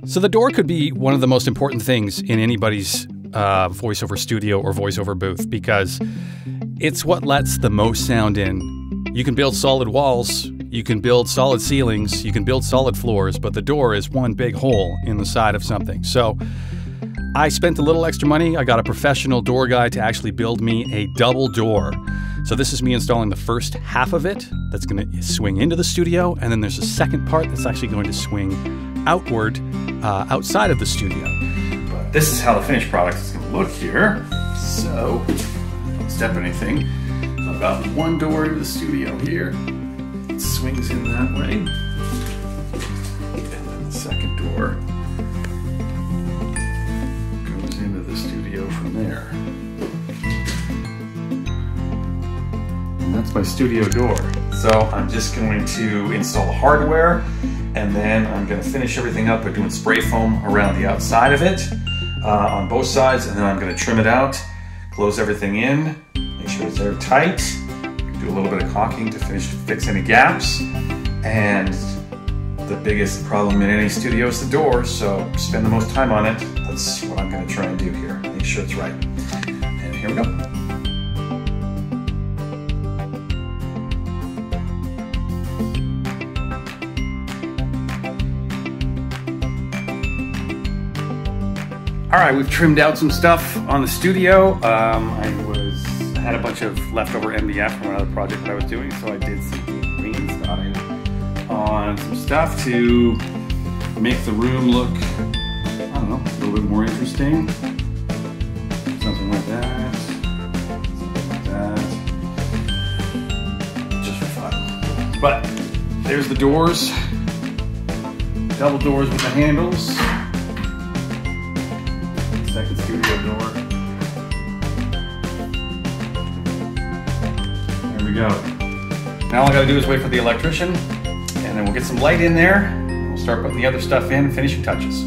So the door could be one of the most important things in anybody's voiceover studio or voiceover booth, because it's what lets the most sound in. You can build solid walls, you can build solid ceilings, you can build solid floors, but the door is one big hole in the side of something. So I spent a little extra money. I got a professional door guy to actually build me a double door. So this is me installing the first half of it that's going to swing into the studio, and then there's a second part that's actually going to swing outward outside of the studio. But this is how the finished product is going to look here. So, don't step anything. So I've got one door into the studio here. It swings in that way. And then the second door goes into the studio from there. And that's my studio door. So I'm just going to install the hardware, and then I'm going to finish everything up by doing spray foam around the outside of it on both sides, and then I'm going to trim it out, close everything in, make sure it's airtight, do a little bit of caulking to fix any gaps, and the biggest problem in any studio is the door, so spend the most time on it. That's what I'm going to try and do here, make sure it's right. And here we go. All right, we've trimmed out some stuff on the studio. I had a bunch of leftover MDF from another project that I was doing, so I did some wainscoting on some stuff to make the room look, I don't know, a little bit more interesting. Something like that. Something like that. Just for fun. But there's the doors. Double doors with the handles. Second studio door. There we go. Now all I gotta do is wait for the electrician, and then we'll get some light in there. We'll start putting the other stuff in, finishing touches.